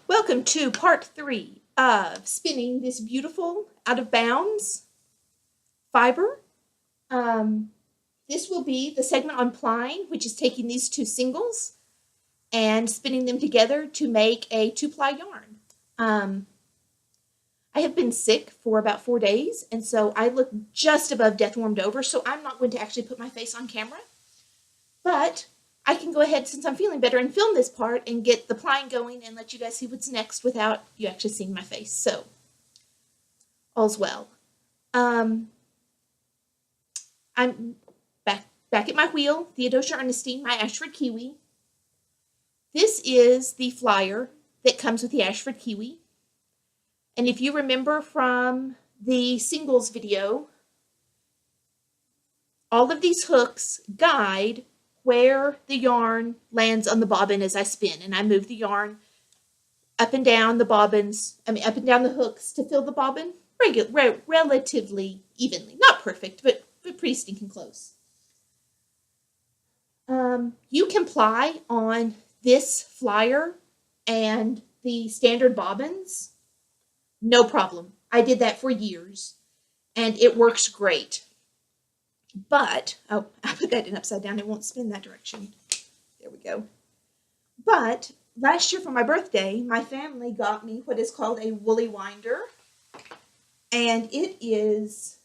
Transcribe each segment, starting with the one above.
Welcome to part 3 of spinning this beautiful out of bounds fiber. This will be the segment on plying, which is taking these two singles and spinning them together to make a 2-ply yarn. I have been sick for about 4 days, and so I look just above death warmed over, so I'm not going to actually put my face on camera. But I can go ahead, since I'm feeling better, and film this part and get the plying going and let you guys see what's next without you actually seeing my face. So, all's well. I'm back at my wheel, Theodosia Ernestine, my Ashford Kiwi. This is the flyer that comes with the Ashford Kiwi. And if you remember from the singles video, all of these hooks guide where the yarn lands on the bobbin as I spin, and I move the yarn up and down the bobbins, up and down the hooks to fill the bobbin relatively evenly. Not perfect, but pretty stinking close. You can ply on this flyer and the standard bobbins, no problem. I did that for years, and it works great. But, oh, I put that in upside down. It won't spin that direction. There we go. But last year for my birthday, my family got me what is called a woolly winder. And it is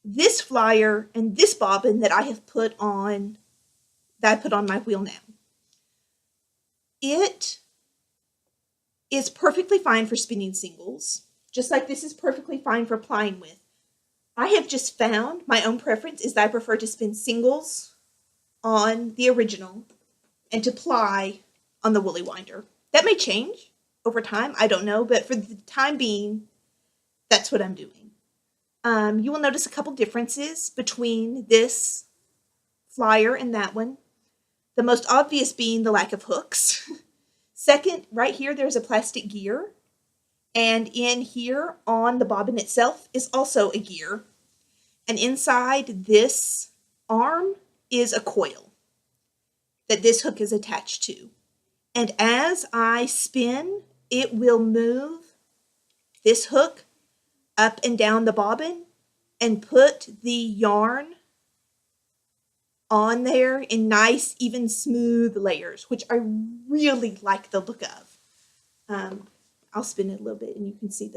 this flyer and this bobbin that I have put on, my wheel now. It is perfectly fine for spinning singles, just like this is perfectly fine for plying with. I have just found my own preference is that I prefer to spin singles on the original and to ply on the woolly winder. That may change over time, I don't know, but for the time being, that's what I'm doing. You will notice a couple differences between this flyer and that one. The most obvious being the lack of hooks. Second, right here, there's a plastic gear. And in here on the bobbin itself is also a gear. And inside this arm is a coil that this hook is attached to. And as I spin, it will move this hook up and down the bobbin and put the yarn on there in nice, even, smooth layers, which I really like the look of. I'll spin it a little bit and you can see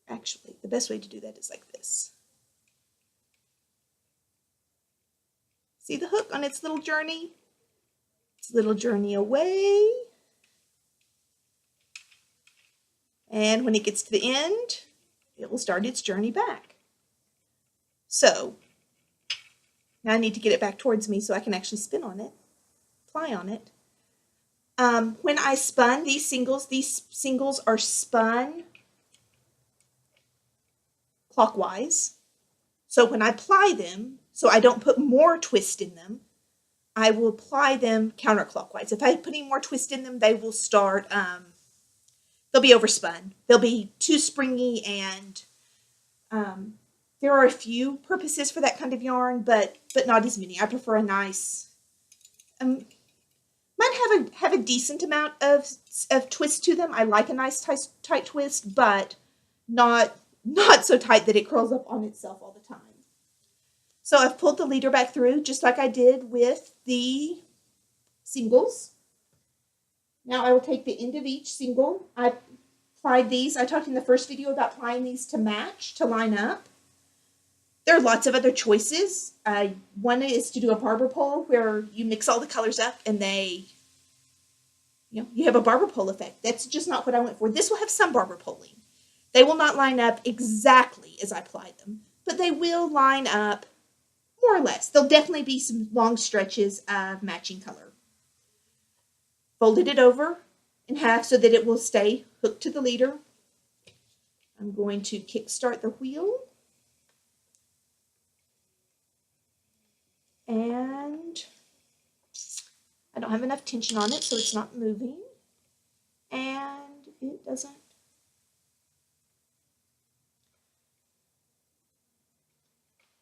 actually, the best way to do that is like this. See the hook on its little journey? Its little journey away. And when it gets to the end, it will start its journey back. So, now I need to get it back towards me so I can actually spin on it, ply on it. When I spun these singles are spun clockwise. So when I ply them, so I don't put more twist in them, I will ply them counterclockwise. If I put any more twist in them, they will start, they'll be overspun. They'll be too springy, and there are a few purposes for that kind of yarn, but not as many. I prefer a nice, might have a decent amount of twist to them. I like a nice tight twist, but not so tight that it curls up on itself all the time. So I've pulled the leader back through just like I did with the singles. Now I will take the end of each single. I plied these. I talked in the first video about plying these to match, to line up. There are lots of other choices. One is to do a barber pole where you mix all the colors up and you have a barber pole effect. That's just not what I went for. This will have some barber poling. They will not line up exactly as I ply them, but they will line up more or less. There'll definitely be some long stretches of matching color. Folded it over in half so that it will stay hooked to the leader. I'm going to kickstart the wheel. And I don't have enough tension on it, so it's not moving. And it doesn't.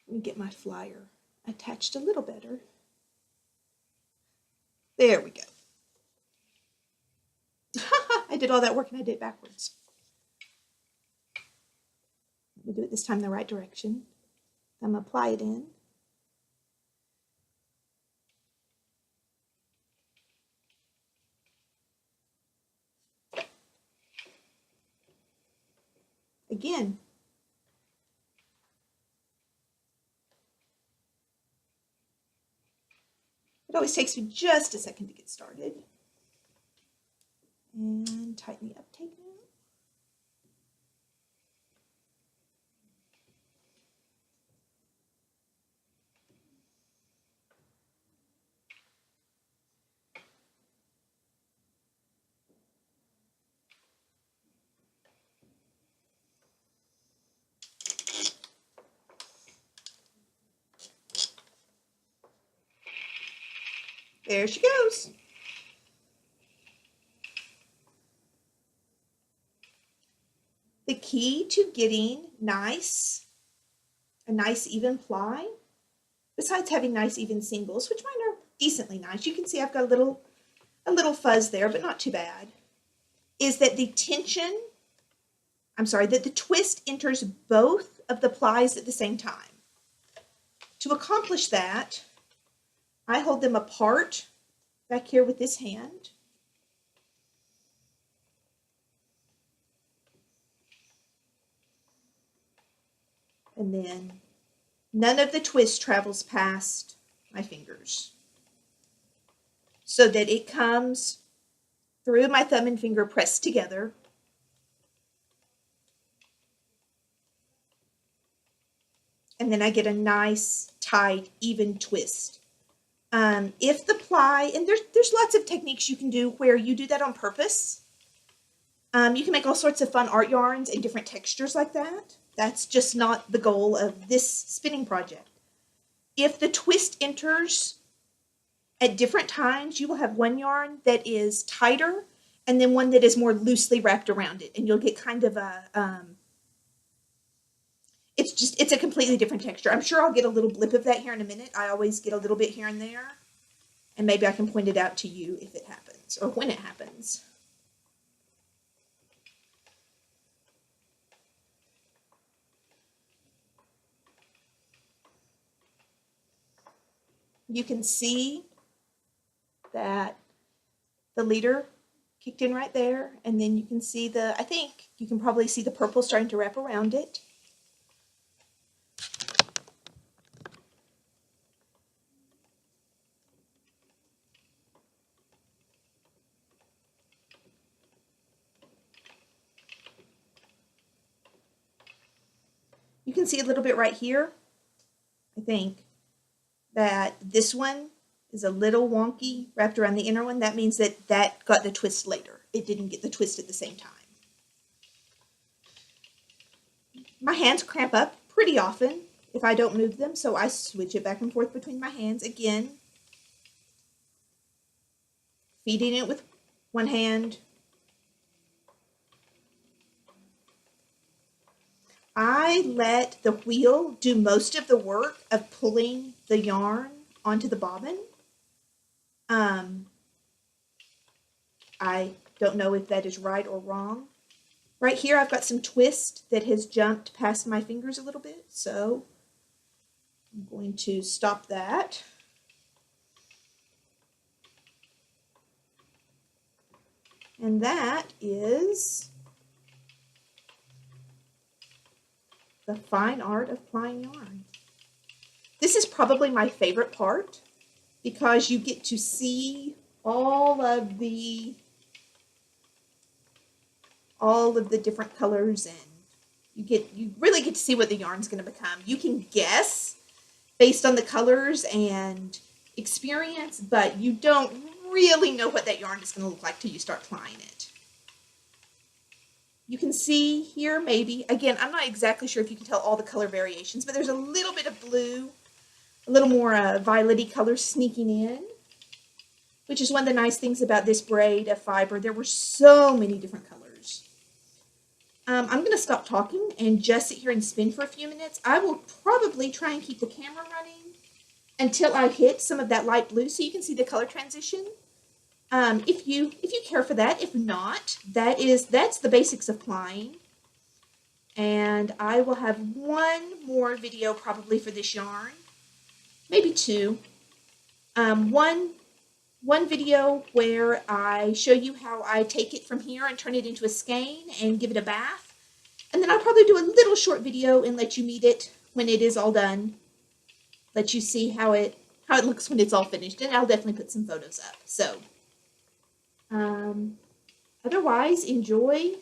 Let me get my flyer attached a little better. There we go. did all that work and I did it backwards. Let me do it this time the right direction. I'm going to apply it in. Again. It always takes me just a second to get started. And tighten the uptake now. There she goes. The key to getting a nice even ply, besides having nice even singles, which mine are decently nice, you can see I've got a little fuzz there, but not too bad, is that the twist enters both of the plies at the same time. To accomplish that, I hold them apart back here with this hand. And then none of the twist travels past my fingers, so that it comes through my thumb and finger pressed together. And then I get a nice, tight, even twist. If the ply, and there's lots of techniques you can do where you do that on purpose. You can make all sorts of fun art yarns and different textures like that. That's just not the goal of this spinning project. If the twist enters at different times, you will have one yarn that is tighter and then one that is more loosely wrapped around it. And you'll get kind of a, it's a completely different texture. I'm sure I'll get a little blip of that here in a minute. I always get a little bit here and there. And maybe I can point it out to you if it happens or when it happens. You can see that the leader kicked in right there, and then you can see I think you can probably see the purple starting to wrap around it. You can see a little bit right here, I think, that this one is a little wonky wrapped around the inner one. That means that that got the twist later. It didn't get the twist at the same time. My hands cramp up pretty often if I don't move them, so I switch it back and forth between my hands. Again, feeding it with one hand. I let the wheel do most of the work of pulling the yarn onto the bobbin. I don't know if that is right or wrong. Right here, I've got some twist that has jumped past my fingers a little bit, so I'm going to stop that. And that is the fine art of plying yarn. This is probably my favorite part because you get to see all of the different colors, and you really get to see what the yarn's going to become. You can guess based on the colors and experience, but you don't really know what that yarn is going to look like till you start plying it. You can see here, maybe, again, I'm not exactly sure if you can tell all the color variations, but there's a little bit of blue, a little more violet-y color sneaking in, which is one of the nice things about this braid of fiber. There were so many different colors. I'm going to stop talking and just sit here and spin for a few minutes. I will probably try and keep the camera running until I hit some of that light blue so you can see the color transition. If you care for that. If not, that's the basics of plying. And I will have one more video probably for this yarn, maybe two. One video where I show you how I take it from here and turn it into a skein and give it a bath. And then I'll probably do a little short video and let you meet it when it is all done. Let you see how it looks when it's all finished. And I'll definitely put some photos up. So, otherwise, enjoy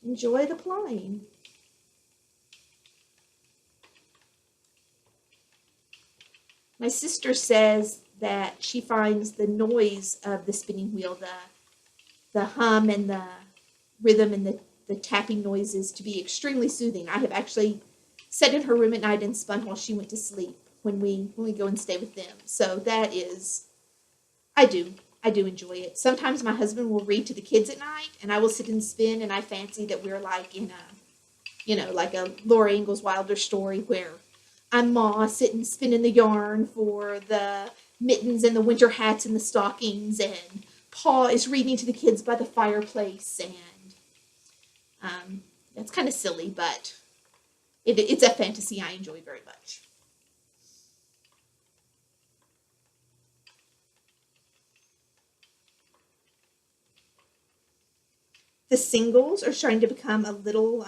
the plying. My sister says that she finds the noise of the spinning wheel, the hum and the rhythm and the tapping noises, to be extremely soothing. I have actually sat in her room at night and spun while she went to sleep when we go and stay with them. So that is, I do enjoy it. Sometimes my husband will read to the kids at night, and I will sit and spin, and I fancy that we're like in like a Laura Ingalls Wilder story where I'm Ma sitting spinning the yarn for the mittens and the winter hats and the stockings, and Pa is reading to the kids by the fireplace, and that's kind of silly, but it's a fantasy I enjoy very much. The singles are starting to become a little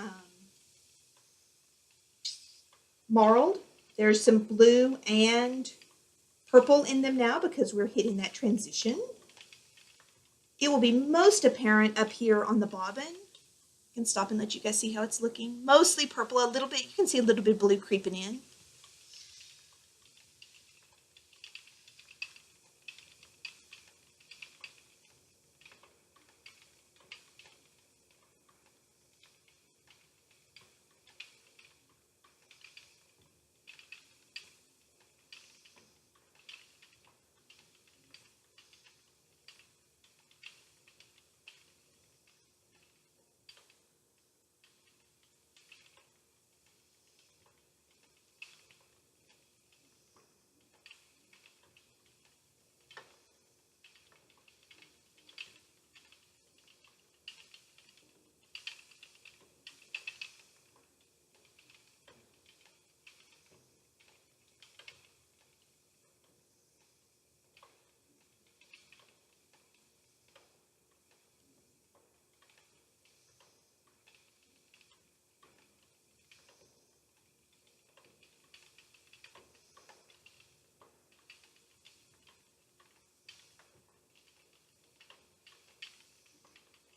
marled. There's some blue and purple in them now because we're hitting that transition. It will be most apparent up here on the bobbin. I can stop and let you guys see how it's looking. Mostly purple, a little bit. You can see a little bit of blue creeping in.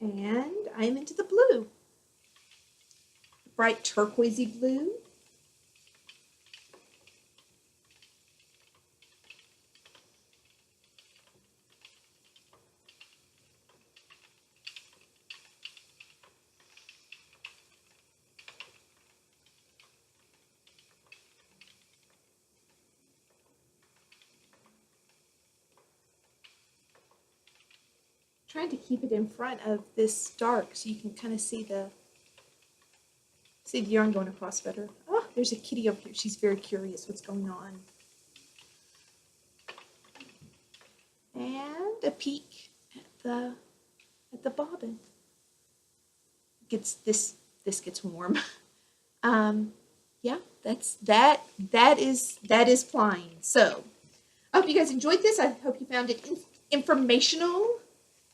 And I'm into the blue. Bright turquoisey blue. Trying to keep it in front of this dark so you can kind of see the yarn going across better. Oh, there's a kitty over here. She's very curious what's going on. And a peek at the bobbin. This gets warm. Yeah, that is plying. So I hope you guys enjoyed this. I hope you found it informational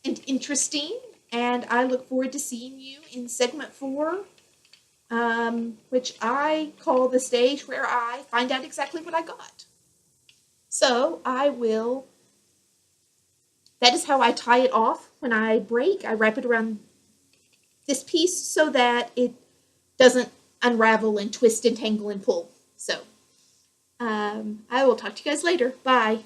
and interesting, and I look forward to seeing you in segment 4, which I call the stage where I find out exactly what I got. So that is how I tie it off when I break. I wrap it around this piece so that it doesn't unravel and twist and tangle and pull. So I will talk to you guys later. Bye.